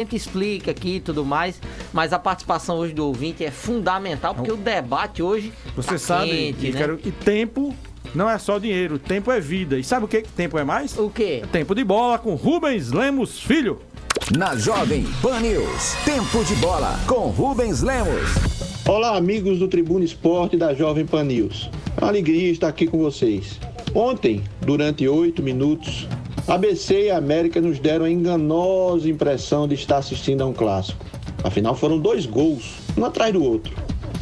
A gente explica aqui e tudo mais, mas a participação hoje do ouvinte é fundamental, porque o debate hoje Você tá sabe, quente, né? que tempo não é só dinheiro, tempo é vida. E sabe o que tempo é mais? O quê? Tempo de bola com Rubens Lemos Filho. Na Jovem Pan News, tempo de bola com Rubens Lemos. Olá, amigos do Tribuna Esporte da Jovem Pan News. É uma alegria estar aqui com vocês. Ontem, durante 8 minutos, ABC e América nos deram a enganosa impressão de estar assistindo a um clássico. Afinal, foram 2 gols, um atrás do outro.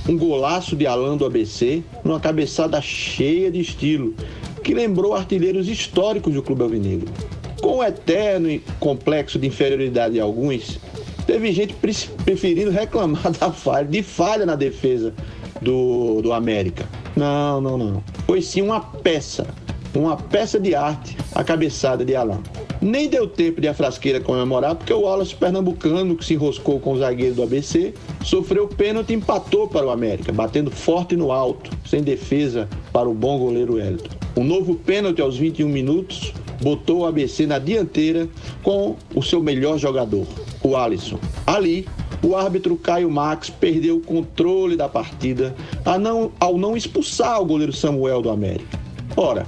Um golaço de Alan do ABC, numa cabeçada cheia de estilo, que lembrou artilheiros históricos do Clube Alvinegro. Com o eterno complexo de inferioridade de alguns, teve gente preferindo reclamar de falha na defesa do América. Não. Foi sim uma peça de arte, a cabeçada de Alan. Nem deu tempo de a frasqueira comemorar, porque o Wallace pernambucano, que se enroscou com o zagueiro do ABC, sofreu pênalti e empatou para o América, batendo forte no alto, sem defesa para o bom goleiro Hélito. Um novo pênalti aos 21 minutos botou o ABC na dianteira com o seu melhor jogador, o Alisson. Ali, o árbitro Caio Max perdeu o controle da partida ao não expulsar o goleiro Samuel do América. Ora,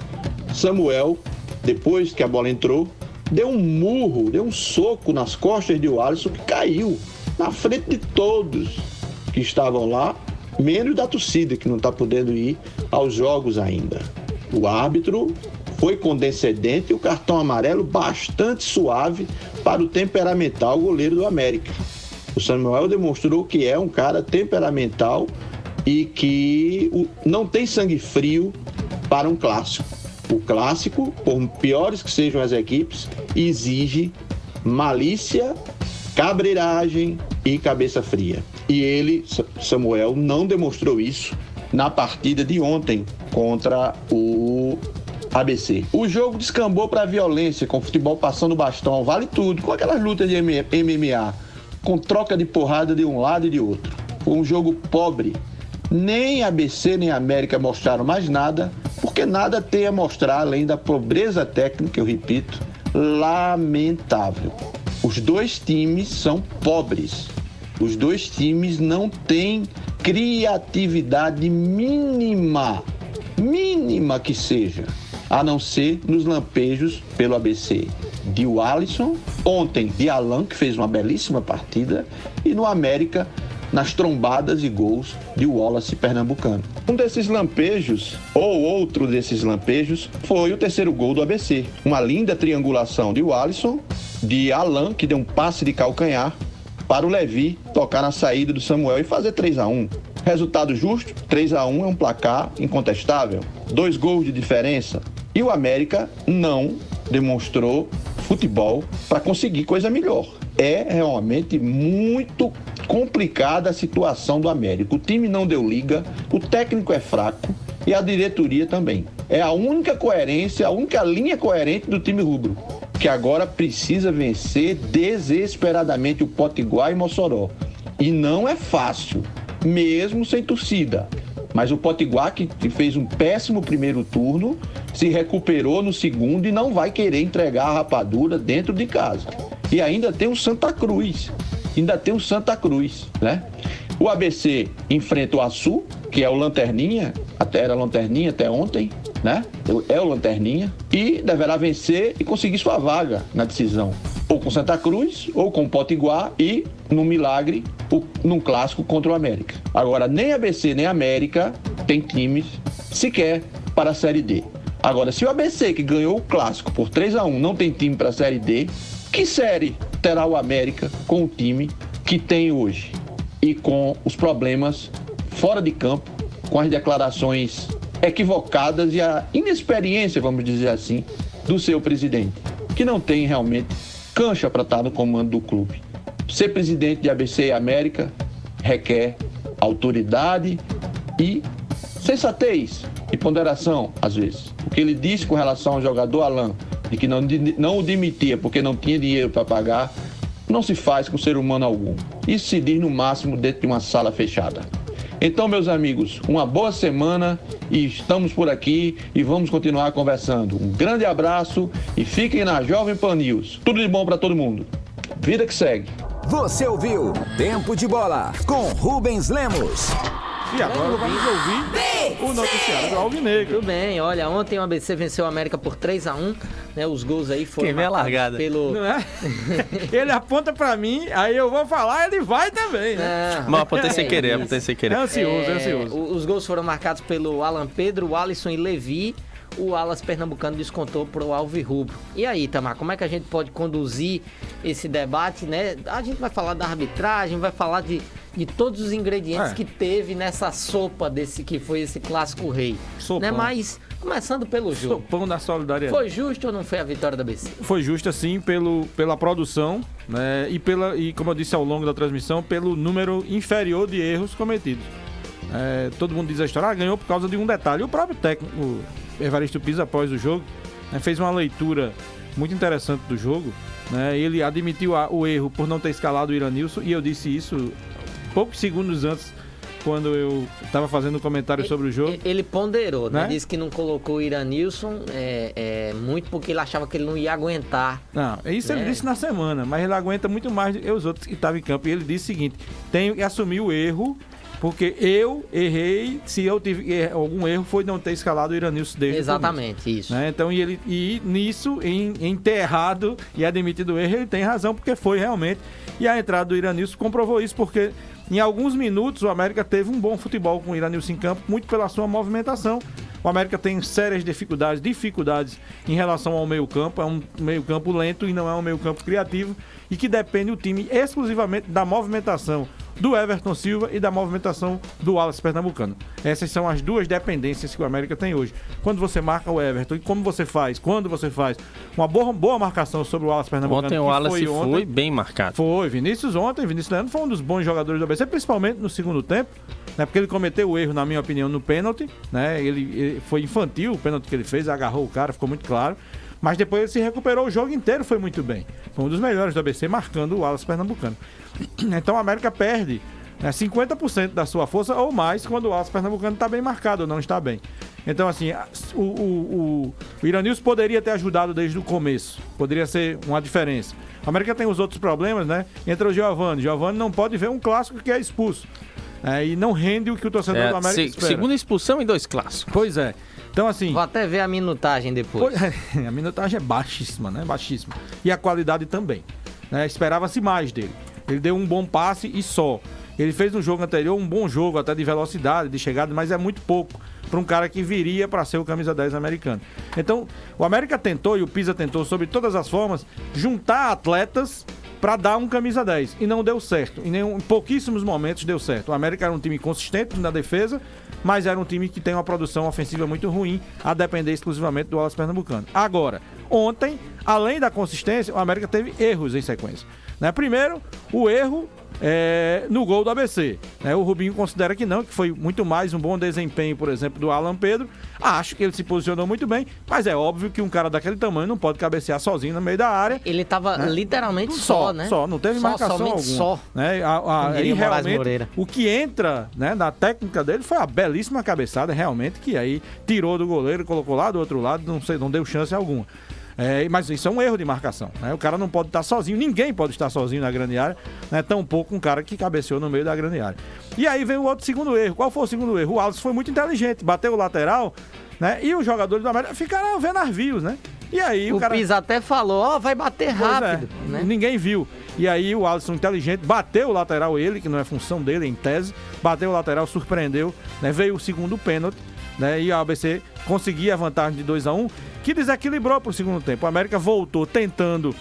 Samuel, depois que a bola entrou, deu um soco nas costas de Alisson, que caiu na frente de todos que estavam lá, menos da torcida, que não está podendo ir aos jogos ainda. O árbitro foi condescendente e o cartão amarelo bastante suave para o temperamental goleiro do América. O Samuel demonstrou que é um cara temperamental e que não tem sangue frio para um clássico. O clássico, por piores que sejam as equipes, exige malícia, cabreiragem e cabeça fria. E ele, Samuel, não demonstrou isso na partida de ontem contra o ABC. O jogo descambou para a violência, com o futebol passando o bastão, vale tudo, com aquelas lutas de MMA, com troca de porrada de um lado e de outro. Foi um jogo pobre. Nem ABC nem América mostraram mais nada, porque nada tem a mostrar além da pobreza técnica, eu repito, lamentável. Os dois times são pobres. Os dois times não têm criatividade mínima que seja, a não ser nos lampejos pelo ABC de Alisson, ontem de Alan, que fez uma belíssima partida, e no América, nas trombadas e gols de Wallace pernambucano. Um desses lampejos, ou outro desses lampejos, foi o terceiro gol do ABC. Uma linda triangulação de Alisson, de Alan, que deu um passe de calcanhar, para o Levi tocar na saída do Samuel e fazer 3-1. Resultado justo, 3-1 é um placar incontestável. 2 gols de diferença. E o América não demonstrou futebol para conseguir coisa melhor. É realmente muito complicada a situação do América. O time não deu liga, o técnico é fraco e a diretoria também. É a única coerência, a única linha coerente do time rubro, que agora precisa vencer desesperadamente o Potiguar e Mossoró. E não é fácil, mesmo sem torcida. Mas o Potiguar, que fez um péssimo primeiro turno, se recuperou no segundo e não vai querer entregar a rapadura dentro de casa. E ainda tem o Santa Cruz. Né? O ABC enfrenta o Açu, que é o Lanterninha, era Lanterninha até ontem, né? É o Lanterninha, e deverá vencer e conseguir sua vaga na decisão. Ou com Santa Cruz, ou com o Potiguar e, no milagre, num clássico contra o América. Agora, nem ABC nem América tem times sequer para a Série D. Agora, se o ABC, que ganhou o clássico por 3-1, não tem time para a Série D, que série terá o América com o time que tem hoje? E com os problemas fora de campo, com as declarações equivocadas e a inexperiência, vamos dizer assim, do seu presidente, que não tem realmente cancha para estar no comando do clube. Ser presidente de ABC e América requer autoridade e sensatez e ponderação, às vezes. O que ele disse com relação ao jogador Alan, de que não o demitia porque não tinha dinheiro para pagar, não se faz com ser humano algum. Isso se diz no máximo dentro de uma sala fechada. Então, meus amigos, uma boa semana e estamos por aqui e vamos continuar conversando. Um grande abraço e fiquem na Jovem Pan News. Tudo de bom para todo mundo. Vida que segue. Você ouviu Tempo de Bola com Rubens Lemos. E agora vamos ouvir o noticiário do Alvinegro. Tudo bem, olha, ontem o ABC venceu o América por 3-1, né? Os gols aí foram Quem vê a marcados largada. pelo... Não é? Ele aponta pra mim, aí eu vou falar, ele vai também, né? Mas apontei sem querer, isso. apontei sem É querer. ansioso. Os gols foram marcados pelo Alan Pedro, o Alisson e Levi. O Alas pernambucano descontou pro Alvirrubro. E aí, Tamar, como é que a gente pode conduzir esse debate, né? A gente vai falar da arbitragem, vai falar de todos os ingredientes que teve nessa sopa desse que foi esse clássico rei. Sopão. Né? Mas, começando pelo jogo. Sopão da solidariedade. Foi justo ou não foi a vitória da BC? Foi justa, sim, pela produção, né? E, como eu disse ao longo da transmissão, pelo número inferior de erros cometidos. Todo mundo diz a história, ganhou por causa de um detalhe. O próprio técnico, o Evaristo Pisa, após o jogo, né, fez uma leitura muito interessante do jogo. Né? Ele admitiu o erro por não ter escalado o Iranilson, e eu disse isso poucos segundos antes, quando eu estava fazendo um comentário sobre o jogo. Ele ponderou, né? Né? Disse que não colocou o Iranilson muito porque ele achava que ele não ia aguentar. Não, isso ele disse na semana, mas ele aguenta muito mais do que os outros que estavam em campo. E ele disse o seguinte: tenho que assumir o erro, porque eu errei. Se eu tive algum erro, foi não ter escalado o Iranilson desde Exatamente, o começo. isso. Né? Então, e nisso, em ter errado e admitido o erro, ele tem razão, porque foi realmente. E a entrada do Iranilson comprovou isso, porque em alguns minutos o América teve um bom futebol com o Iranilson em campo, muito pela sua movimentação. O América tem sérias dificuldades em relação ao meio-campo. É um meio-campo lento e não é um meio-campo criativo, e que depende o time exclusivamente da movimentação do Everton Silva e da movimentação do Wallace Pernambucano. Essas são as duas dependências que o América tem hoje. Quando você marca o Everton e quando você faz uma boa marcação sobre o Wallace Pernambucano. Ontem o Wallace foi bem marcado. Foi, Vinícius Leandro foi um dos bons jogadores do ABC, principalmente no segundo tempo, né, porque ele cometeu o erro, na minha opinião, no pênalti, né, ele foi infantil o pênalti que ele fez, agarrou o cara, ficou muito claro, mas depois ele se recuperou o jogo inteiro, foi muito bem. Foi um dos melhores do ABC, marcando o Wallace Pernambucano. Então o América perde 50% da sua força ou mais quando o Wallace Pernambucano está bem marcado ou não está bem. Então, assim, o Iranilson poderia ter ajudado desde o começo. Poderia ser uma diferença. O América tem os outros problemas, né? Entra o Giovani. Giovani não pode ver um clássico que é expulso. E não rende o que o torcedor do América espera. Segunda expulsão em 2 clássicos. Pois é. Então, assim... Vou até ver a minutagem depois. A minutagem é baixíssima, né? Baixíssima. E a qualidade também. Né? Esperava-se mais dele. Ele deu um bom passe e só. Ele fez no jogo anterior um bom jogo, até de velocidade, de chegada, mas é muito pouco para um cara que viria para ser o camisa 10 americano. Então, o América tentou, e o Pisa tentou, sobre todas as formas, juntar atletas para dar um camisa 10. E não deu certo. Em pouquíssimos momentos deu certo. O América era um time consistente na defesa, mas era um time que tem uma produção ofensiva muito ruim, a depender exclusivamente do Wallace Pernambucano. Agora, ontem, além da consistência, o América teve erros em sequência. Né? Primeiro, o erro no gol do ABC. Né? O Rubinho considera que não, que foi muito mais um bom desempenho, por exemplo, do Alan Pedro. Acho que ele se posicionou muito bem, mas é óbvio que um cara daquele tamanho não pode cabecear sozinho no meio da área. Ele tava literalmente né? Só, não teve marcação alguma. Só. Né? E realmente, o que entra, né, na técnica dele foi a belíssima cabeçada, realmente, que aí tirou do goleiro, colocou lá do outro lado, não deu chance alguma. Mas isso é um erro de marcação, né? O cara não pode estar sozinho, ninguém pode estar sozinho na grande área, né? Tampouco um cara que cabeceou no meio da grande área. E aí vem o outro segundo erro. Qual foi o segundo erro? O Alisson foi muito inteligente, bateu o lateral, né? E os jogadores do América ficaram vendo navios, né? E aí o cara... Pisa até falou, vai bater rápido. Né? Ninguém viu. E aí o Alisson, inteligente, bateu o lateral, ele, que não é função dele, em tese, bateu o lateral, surpreendeu, né? Veio o segundo pênalti, né? E a ABC conseguia a vantagem de 2-1, que desequilibrou para o segundo tempo. O América voltou tentando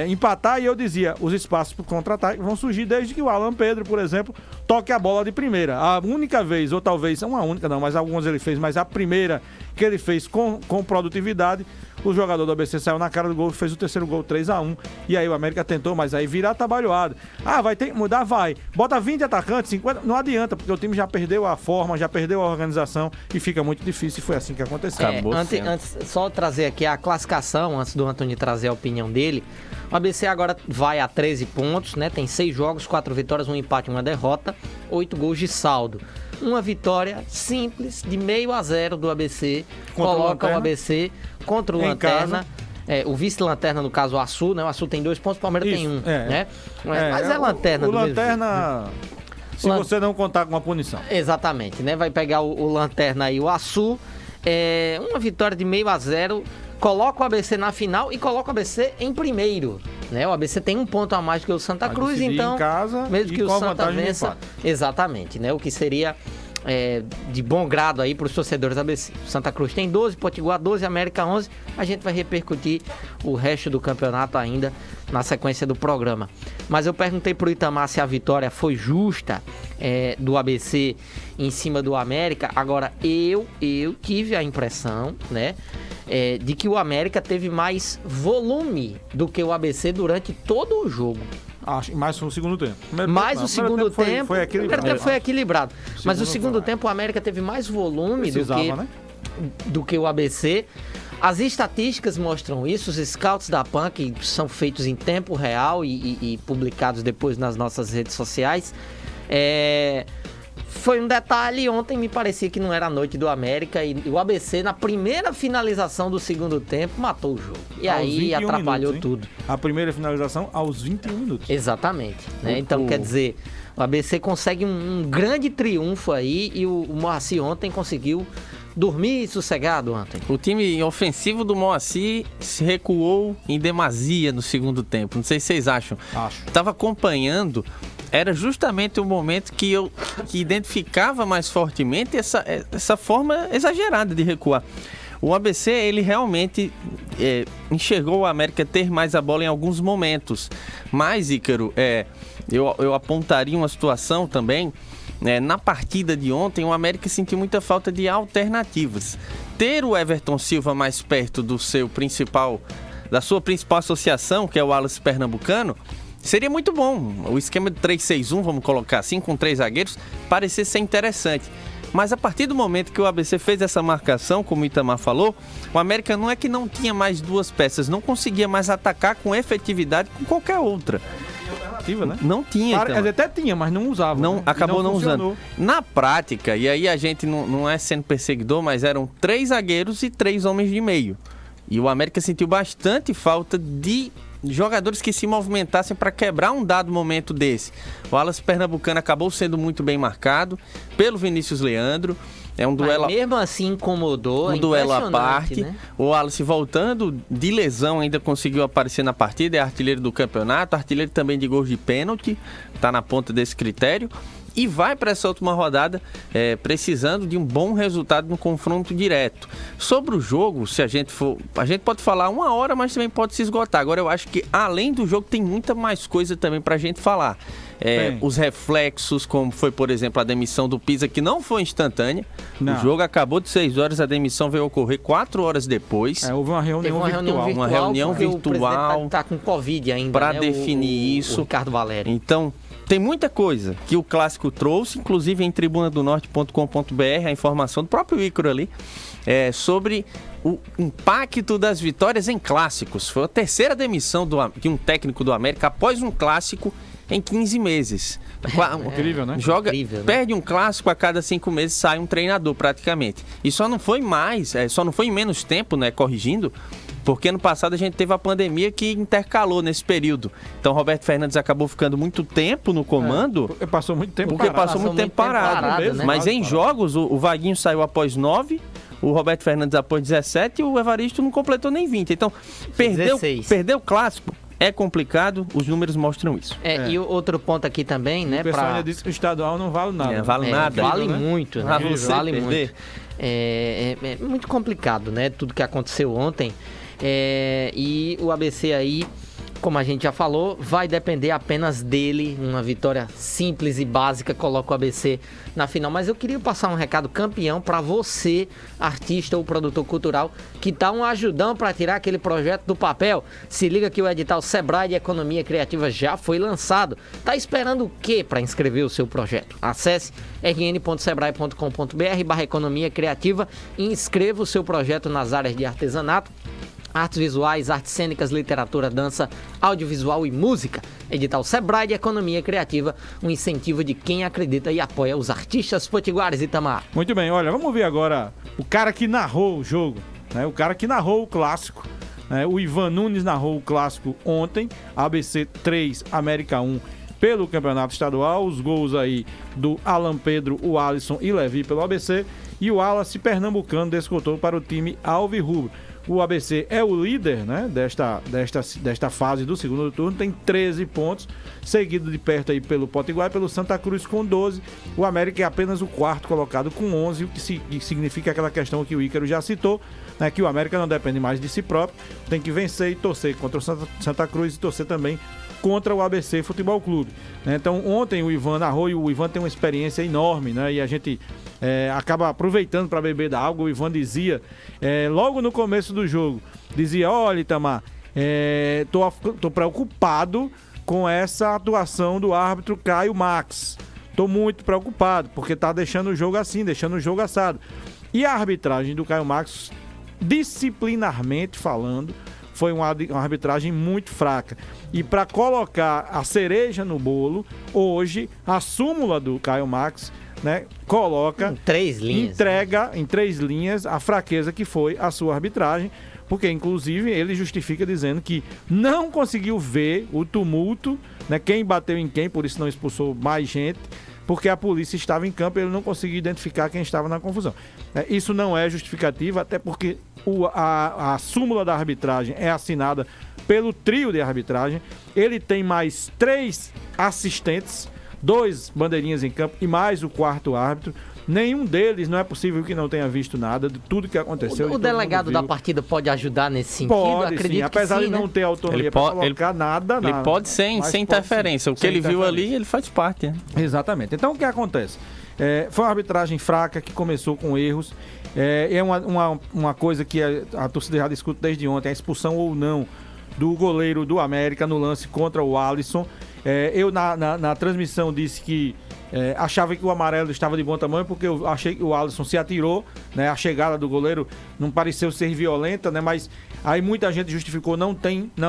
empatar, e eu dizia, os espaços para o contra-ataque vão surgir desde que o Alan Pedro, por exemplo, toque a bola de primeira. A única vez, ou talvez, não a única não, mas algumas ele fez, mas a primeira que ele fez com produtividade, o jogador do ABC saiu na cara do gol e fez o terceiro gol, 3-1. E aí o América tentou, mas aí virar trabalhado. Vai ter que mudar? Vai. Bota 20 atacantes, 50, não adianta, porque o time já perdeu a forma, já perdeu a organização e fica muito difícil, e foi assim que aconteceu. Antes, só trazer aqui a classificação, antes do Antônio trazer a opinião dele. O ABC agora vai a 13 pontos, né? Tem 6 jogos, 4 vitórias, 1 empate, 1 derrota, 8 gols de saldo. Uma vitória simples, de 0,5 do ABC, coloca o ABC contra o Lanterna o vice-lanterna, no caso, o Açu, né? O Açu tem 2 pontos, o Palmeiras tem 1, né? Mas é lanterna o do mesmo lanterna, se você não contar com uma punição. Exatamente, né? Vai pegar o lanterna aí, o Açu. Uma vitória de 0-0, coloca o ABC na final e coloca o ABC em primeiro, né? O ABC tem 1 ponto a mais que o Santa Cruz, então, em casa, mesmo que o Santa vantagem vença, exatamente, né? O que seria de bom grado aí para os torcedores do ABC. Santa Cruz tem 12, Potiguar 12, América 11. A gente vai repercutir o resto do campeonato ainda na sequência do programa. Mas eu perguntei pro Itamar se a vitória foi justa do ABC em cima do América. Agora, eu tive a impressão, né, de que o América teve mais volume do que o ABC durante todo o jogo. Acho, mais no segundo tempo. O segundo tempo foi equilibrado. O primeiro tempo foi equilibrado. Mas o segundo tempo o América teve mais volume do que o ABC. As estatísticas mostram isso, os scouts da PAN, que são feitos em tempo real e publicados depois nas nossas redes sociais. Foi um detalhe, ontem me parecia que não era a noite do América e o ABC, na primeira finalização do segundo tempo, matou o jogo. E aí atrapalhou tudo. A primeira finalização aos 21 minutos. Exatamente. Né? Então, quer dizer, o ABC consegue um grande triunfo aí e o Moacir ontem conseguiu dormir sossegado ontem. O time ofensivo do Moacir se recuou em demasia no segundo tempo. Não sei se vocês acham. Acho. Estava acompanhando. Era justamente o momento que eu identificava mais fortemente essa forma exagerada de recuar. O ABC, ele realmente enxergou o América ter mais a bola em alguns momentos. Mas, Ícaro, eu apontaria uma situação também. Na partida de ontem, o América sentiu muita falta de alternativas. Ter o Everton Silva mais perto da sua principal associação, que é o Wallace Pernambucano, seria muito bom. O esquema de 3-6-1, vamos colocar assim, com 3 zagueiros, parecia ser interessante. Mas a partir do momento que o ABC fez essa marcação, como o Itamar falou, o América não é que não tinha mais 2 peças, não conseguia mais atacar com efetividade com qualquer outra. Né? Não tinha. Até tinha, mas não usava. Acabou não usando. Na prática, e aí a gente não é sendo perseguidor, mas eram 3 zagueiros e 3 homens de meio. E o América sentiu bastante falta de jogadores que se movimentassem para quebrar um dado momento desse. O Wallace Pernambucano acabou sendo muito bem marcado pelo Vinícius Leandro. É um duelo. Mas mesmo assim incomodou. Um duelo à parte. Né? O Wallace, voltando de lesão, ainda conseguiu aparecer na partida. É artilheiro do campeonato, artilheiro também de gols de pênalti. Está na ponta desse critério. E vai para essa última rodada precisando de um bom resultado no confronto direto. Sobre o jogo, se a gente pode falar 1 hora, mas também pode se esgotar. Agora eu acho que além do jogo tem muita mais coisa também para a gente falar. Os reflexos, como foi, por exemplo, a demissão do Pisa, que não foi instantânea. Não. O jogo acabou de 6 horas, a demissão veio ocorrer 4 horas depois. Houve uma reunião virtual. Uma reunião virtual. Está com Covid ainda, para definir isso. O Ricardo Valério. Então, tem muita coisa que o Clássico trouxe, inclusive em tribunadonorte.com.br, a informação do próprio Ícaro ali, sobre o impacto das vitórias em clássicos. Foi a 3ª demissão de um técnico do América após um clássico em 15 meses. Incrível, né? Incrível, né? Perde um clássico, a cada 5 meses sai um treinador praticamente. E só não foi em menos tempo, né, corrigindo, porque ano passado a gente teve a pandemia que intercalou nesse período. Então Roberto Fernandes acabou ficando muito tempo no comando. Porque passou muito tempo parado. Né? Mas em jogos, o Vaguinho saiu após 9, o Roberto Fernandes após 17 e o Evaristo não completou nem 20. Então, perdeu o clássico. É complicado, os números mostram isso. E outro ponto aqui também, né? O pessoal ainda disse que o estadual não vale nada. Vale nada. Vale muito, né? Vale muito. É muito complicado, né? Tudo que aconteceu ontem. E o ABC aí, como a gente já falou, vai depender apenas dele. Uma vitória simples e básica coloca o ABC na final. Mas eu queria passar um recado campeão para você, artista ou produtor cultural, que tá um ajudão para tirar aquele projeto do papel. Se liga que o edital Sebrae de Economia Criativa já foi lançado. Tá esperando o quê para inscrever o seu projeto? Acesse rn.sebrae.com.br/economia criativa e inscreva o seu projeto nas áreas de artesanato, artes visuais, artes cênicas, literatura, dança, audiovisual e música. Edital Sebrae de Economia Criativa, um incentivo de quem acredita e apoia os artistas potiguares. Itamar. Muito bem, olha, vamos ver agora o cara que narrou o jogo, né? O cara que narrou o clássico, O Ivan Nunes narrou o clássico ontem, ABC 3, América 1, pelo Campeonato Estadual. Os gols aí do Alan Pedro, o Alisson e Levi pelo ABC. E o Wallace Pernambucano descontou para o time alvirrubro. O ABC é o líder, né, desta fase do segundo turno, tem 13 pontos, seguido de perto aí pelo Potiguar e pelo Santa Cruz com 12. O América é apenas o quarto colocado com 11, o que significa aquela questão que o Ícaro já citou, né, que o América não depende mais de si próprio, tem que vencer e torcer contra o Santa Cruz e torcer também contra o ABC Futebol Clube. Então, ontem o Ivan narrou, e o Ivan tem uma experiência enorme, né? E a gente acaba aproveitando para beber da água. O Ivan dizia, logo no começo do jogo, dizia: olha, Itamar, tô preocupado com essa atuação do árbitro Caio Max. Tô muito preocupado, porque tá deixando o jogo assim, deixando o jogo assado. E a arbitragem do Caio Max, disciplinarmente falando, foi uma arbitragem muito fraca. E para colocar a cereja no bolo, hoje, a súmula do Caio Max, né, coloca... Em 3 linhas. Entrega em 3 linhas a fraqueza que foi a sua arbitragem, porque, inclusive, ele justifica dizendo que não conseguiu ver o tumulto, né, quem bateu em quem, por isso não expulsou mais gente, porque a polícia estava em campo e ele não conseguiu identificar quem estava na confusão. Isso não é justificativa, até porque a súmula da arbitragem é assinada pelo trio de arbitragem. Ele tem mais 3 assistentes, 2 bandeirinhas em campo e mais o quarto árbitro. Nenhum deles, não é possível que não tenha visto nada de tudo que aconteceu. O delegado da partida pode ajudar nesse sentido? Pode, acredito sim. Apesar que sim, de não ter autonomia para colocar nada. Ele pode sem interferência. O que ele viu ali, ele faz parte. Né? Exatamente. Então, o que acontece? Foi uma arbitragem fraca que começou com erros. É uma coisa que a torcida já discute desde ontem, a expulsão ou não do goleiro do América no lance contra o Alisson. Eu, na transmissão, disse que achava que o amarelo estava de bom tamanho, porque eu achei que o Alisson se atirou, né? A chegada do goleiro não pareceu ser violenta, né? Mas aí muita gente justificou, não,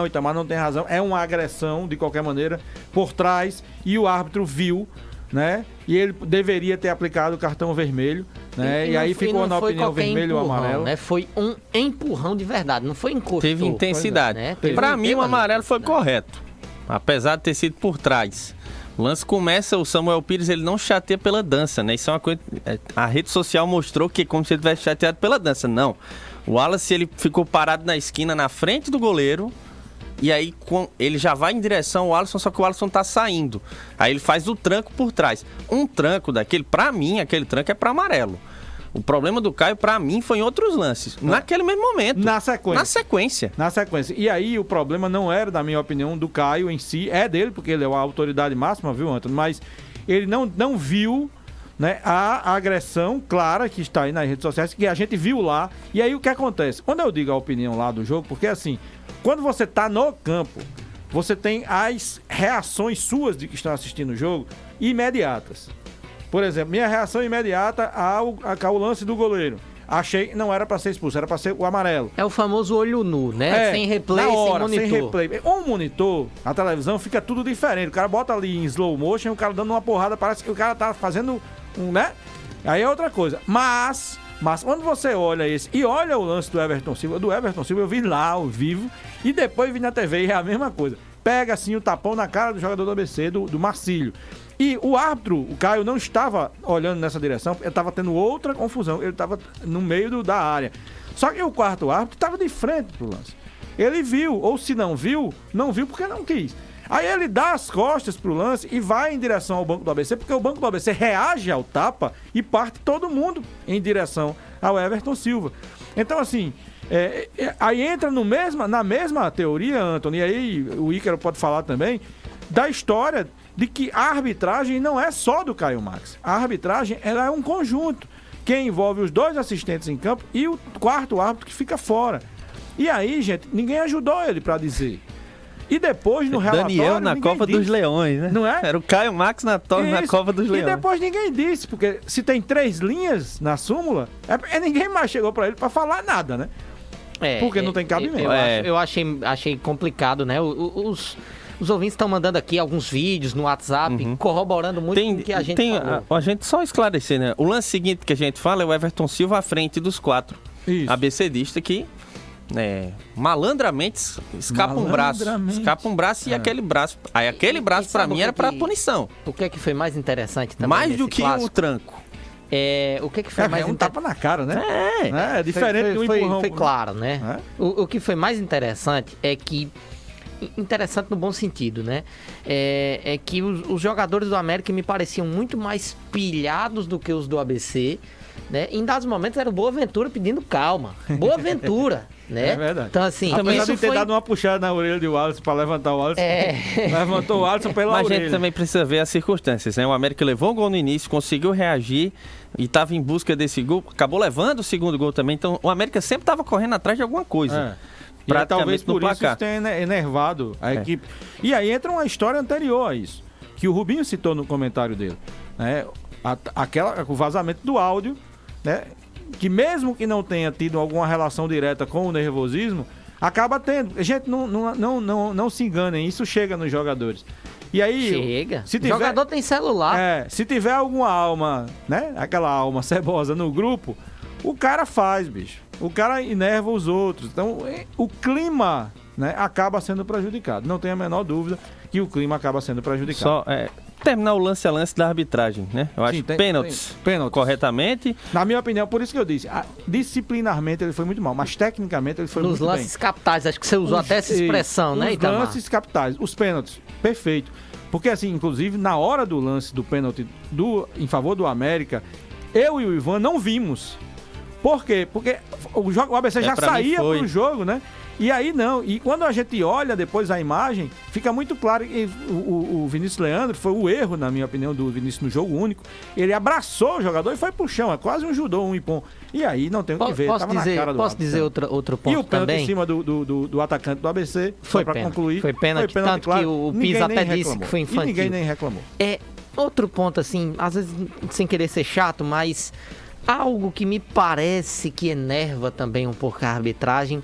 Itamar não tem razão, é uma agressão de qualquer maneira por trás, e o árbitro viu, né? E ele deveria ter aplicado o cartão vermelho, né? E aí ficou na opinião vermelho ou amarelo. Né? Foi um empurrão de verdade, não foi encostou. Teve intensidade. Né? Para mim, o amarelo foi correto, apesar de ter sido por trás. O lance começa, o Samuel Pires, ele não chateia pela dança, né? Isso é uma coisa... A rede social mostrou que é como se ele tivesse chateado pela dança. Não. O Wallace, ele ficou parado na esquina, na frente do goleiro, e aí ele já vai em direção ao Alisson, só que o Alisson tá saindo. Aí ele faz o tranco por trás. Um tranco daquele, pra mim, aquele tranco é pra amarelo. O problema do Caio, pra mim, foi em outros lances. Naquele mesmo momento. Na sequência. E aí, o problema não era, na minha opinião, do Caio em si. É dele, porque ele é a autoridade máxima, viu, Antônio? Mas ele não viu, né, a agressão clara que está aí nas redes sociais, que a gente viu lá. E aí, o que acontece? Quando eu digo a opinião lá do jogo, porque assim, quando você tá no campo, você tem as reações suas de que estão assistindo o jogo imediatas. Por exemplo, minha reação imediata ao lance do goleiro. Achei que não era para ser expulso, era para ser o amarelo. É o famoso olho nu, né? Sem replay, sem monitor. Sem replay. Um monitor, a televisão, fica tudo diferente. O cara bota ali em slow motion, o cara dando uma porrada, parece que o cara tá fazendo né? Aí é outra coisa. Mas quando você olha esse e olha o lance do Everton Silva, eu vi lá ao vivo e depois vi na TV e é a mesma coisa. Pega assim o tapão na cara do jogador do ABC, do Marcílio. E o árbitro, o Caio, não estava olhando nessa direção, ele estava tendo outra confusão, ele estava no meio da área. Só que o quarto árbitro estava de frente pro lance. Ele viu, ou se não viu porque não quis. Aí ele dá as costas pro lance e vai em direção ao banco do ABC, porque o banco do ABC reage ao tapa e parte todo mundo em direção ao Everton Silva. Então, assim, aí entra na mesma teoria, Antônio, e aí o Ícaro pode falar também, da história de que a arbitragem não é só do Caio Max. A arbitragem, ela é um conjunto que envolve os 2 assistentes em campo e o quarto árbitro que fica fora. E aí, gente, ninguém ajudou ele para dizer. E depois, no relatório, Daniel na Cova dos Leões, né? Não é? Era o Caio Max na Cova dos Leões. E depois ninguém disse, porque se tem 3 linhas na súmula, ninguém mais chegou para ele para falar nada, né? Porque não tem cabimento. Eu achei complicado, né? Os ouvintes estão mandando aqui alguns vídeos no WhatsApp, corroborando muito com o que a gente falou. A gente só esclarecer, né? O lance seguinte que a gente fala é o Everton Silva à frente dos 4. Isso. ABCdista que malandramente escapa um braço. Escapa um braço e aquele braço. Aí aquele braço pra mim era pra punição. O que é que foi mais interessante também? Mais do que o tranco. O que foi mais um tapa na cara, né? É diferente do empurrão. Foi claro, né? O que foi mais interessante é que... Interessante no bom sentido, né? É que os jogadores do América me pareciam muito mais pilhados do que os do ABC, né? Em dados momentos era o Boaventura pedindo calma. Boaventura, né? É verdade. Então, assim... Apesar de ter dado uma puxada na orelha de Wallace pra levantar o Wallace, levantou o Wallace pela orelha. Mas a gente também precisa ver as circunstâncias, né? O América levou um gol no início, conseguiu reagir e estava em busca desse gol, acabou levando o segundo gol também. Então, o América sempre estava correndo atrás de alguma coisa. E talvez por isso tenha enervado a equipe. E aí entra uma história anterior a isso, que o Rubinho citou no comentário dele, né? O vazamento do áudio, né? Que mesmo que não tenha tido alguma relação direta com o nervosismo, acaba tendo. Gente, não se enganem, isso chega nos jogadores. E aí, chega. O jogador tem celular. Se tiver alguma alma, né? Aquela alma cebosa no grupo, o cara faz, bicho. O cara enerva os outros. Então, o clima, né, acaba sendo prejudicado. Não tem a menor dúvida que o clima acaba sendo prejudicado. Só terminar o lance a lance da arbitragem, né? Eu acho pênaltis corretamente. Na minha opinião, por isso que eu disse, disciplinarmente ele foi muito mal, mas tecnicamente ele foi muito bem. Nos lances capitais, acho que você usou até essa expressão, né, Itamar? Os lances capitais, os pênaltis, perfeito. Porque assim, inclusive, na hora do lance do pênalti em favor do América, eu e o Ivan não vimos. Por quê? Porque o ABC já saía pro jogo, né? E aí não. E quando a gente olha depois a imagem, fica muito claro que o Vinícius Leandro, foi o erro, na minha opinião, do Vinícius no jogo único. Ele abraçou o jogador e foi pro chão. É quase um judô, um ipom. E aí não tem o que ver. Posso dizer outro ponto também? E o pênalti em cima do atacante do ABC, foi para concluir. Foi pênalti, tanto claro, que o Pisa até disse que foi infantil. E ninguém nem reclamou. Outro ponto, assim, às vezes sem querer ser chato, mas... Algo que me parece que enerva também um pouco a arbitragem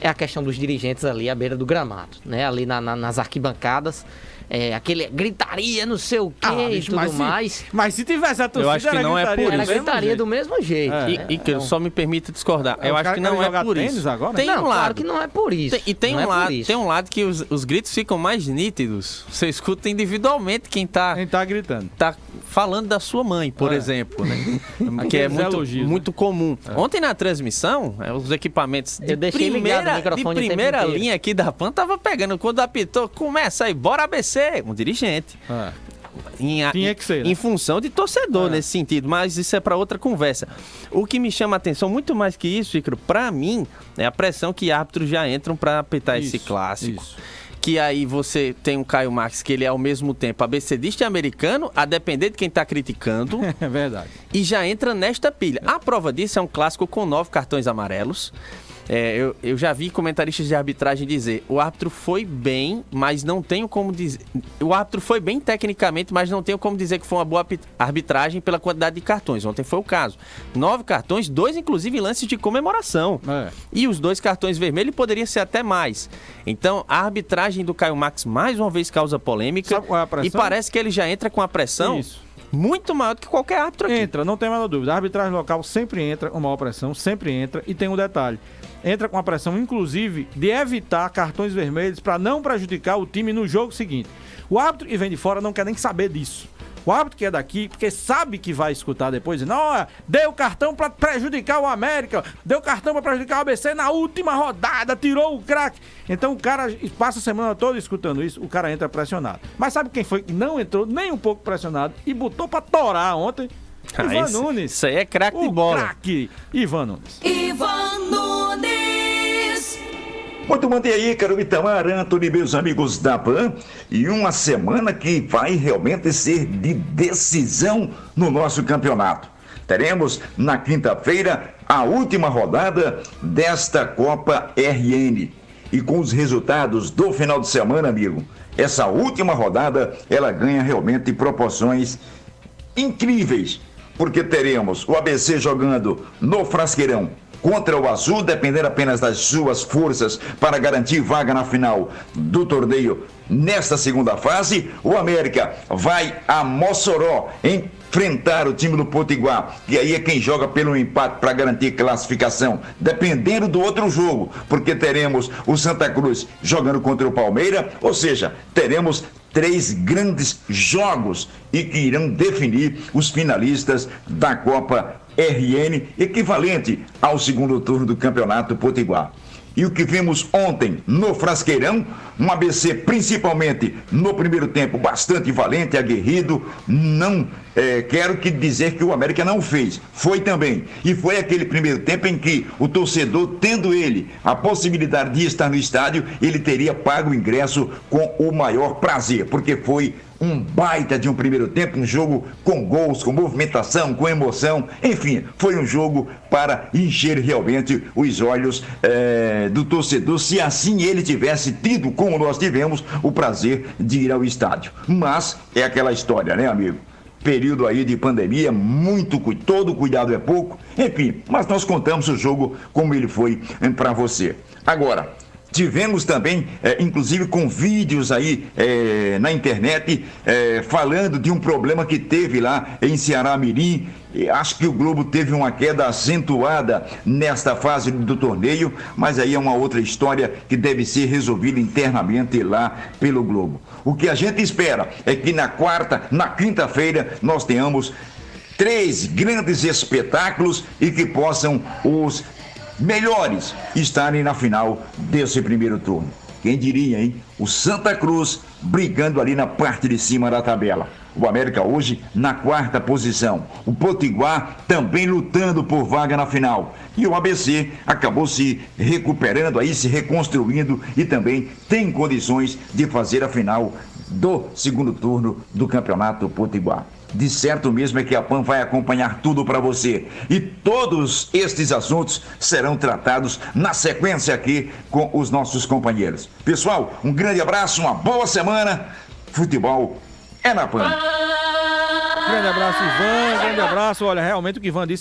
é a questão dos dirigentes ali à beira do gramado, né? Ali nas arquibancadas. Aquele gritaria, não sei o quê e tudo mais. Mas se tivesse a torcida, eu acho que não é por isso. Era gritaria do mesmo jeito. Icaro, só me permita discordar. Eu acho que não é por isso. Agora? Tem um lado. Claro que não é por isso. Tem um lado que os gritos ficam mais nítidos. Você escuta individualmente quem tá gritando. Tá falando da sua mãe, por exemplo, né? Que é muito comum. Ontem na transmissão, os equipamentos de primeira linha aqui da PAN tava pegando. Quando apitou, começa aí, bora ABC. Um dirigente. Tinha que ser, né? Em função de torcedor nesse sentido, mas isso é para outra conversa. O que me chama a atenção, muito mais que isso, Icaro, para mim, é a pressão que árbitros já entram para apitar esse clássico. Que aí você tem um Caio Marques que ele é ao mesmo tempo abecedista e americano, a depender de quem tá criticando. É verdade. E já entra nesta pilha. A prova disso é um clássico com 9 cartões amarelos. Eu já vi comentaristas de arbitragem dizer: o árbitro foi bem, mas não tenho como dizer. O árbitro foi bem tecnicamente, mas não tenho como dizer que foi uma boa arbitragem pela quantidade de cartões. Ontem foi o caso. 9 cartões, 2 inclusive lances de comemoração. E os 2 cartões vermelhos poderia ser até mais. Então a arbitragem do Caio Marques mais uma vez causa polêmica. Sabe qual é a pressão? E parece que ele já entra com a pressão. Muito maior do que qualquer árbitro aqui. Entra, não tem a menor dúvida. A arbitragem local sempre entra com maior pressão, sempre entra. E tem um detalhe: entra com a pressão, inclusive, de evitar cartões vermelhos para não prejudicar o time no jogo seguinte. O árbitro que vem de fora não quer nem saber disso. O árbitro que é daqui, porque sabe que vai escutar depois, dizendo: ó, deu cartão para prejudicar o América, deu cartão para prejudicar o ABC na última rodada, tirou o craque. Então o cara passa a semana toda escutando isso, o cara entra pressionado. Mas sabe quem foi que não entrou nem um pouco pressionado e botou para torar ontem? Ivan Nunes. Isso aí é craque de bola. Craque Ivan Nunes. Ivan Nunes. Muito bom dia aí, Icaro, Itamar, Antony, meus amigos da PAN. E uma semana que vai realmente ser de decisão no nosso campeonato. Teremos na quinta-feira a última rodada desta Copa RN. E com os resultados do final de semana, amigo, essa última rodada, ela ganha realmente proporções incríveis. Porque teremos o ABC jogando no Frasqueirão contra o Azul, dependendo apenas das suas forças para garantir vaga na final do torneio nesta segunda fase. O América vai a Mossoró enfrentar o time do Potiguar, que aí é quem joga pelo empate para garantir classificação, dependendo do outro jogo, porque teremos o Santa Cruz jogando contra o Palmeiras, ou seja, teremos 3 grandes jogos e que irão definir os finalistas da Copa RN, equivalente ao segundo turno do Campeonato Potiguar. E o que vimos ontem no Frasqueirão, um ABC principalmente no primeiro tempo bastante valente, aguerrido, não quero dizer que o América não fez, foi também. E foi aquele primeiro tempo em que o torcedor, tendo ele a possibilidade de estar no estádio, ele teria pago o ingresso com o maior prazer, porque foi um baita de um primeiro tempo, um jogo com gols, com movimentação, com emoção, enfim, foi um jogo para encher realmente os olhos do torcedor, se assim ele tivesse tido, como nós tivemos, o prazer de ir ao estádio. Mas é aquela história, né, amigo? Período aí de pandemia, todo cuidado é pouco, enfim, mas nós contamos o jogo como ele foi para você. Agora, tivemos também, inclusive com vídeos aí na internet, falando de um problema que teve lá em Ceará Mirim. Acho que o Globo teve uma queda acentuada nesta fase do torneio, mas aí é uma outra história que deve ser resolvida internamente lá pelo Globo. O que a gente espera é que na quinta-feira, nós tenhamos 3 grandes espetáculos e que possam os melhores estarem na final desse primeiro turno. Quem diria, hein? O Santa Cruz brigando ali na parte de cima da tabela. O América hoje na 4ª posição. O Potiguar também lutando por vaga na final. E o ABC acabou se recuperando aí, se reconstruindo e também tem condições de fazer a final do segundo turno do Campeonato Potiguar. De certo mesmo é que a PAN vai acompanhar tudo para você. E todos estes assuntos serão tratados na sequência aqui com os nossos companheiros. Pessoal, um grande abraço, uma boa semana. Futebol é na PAN. Grande abraço, Ivan. Grande abraço. Olha, realmente o que Ivan disse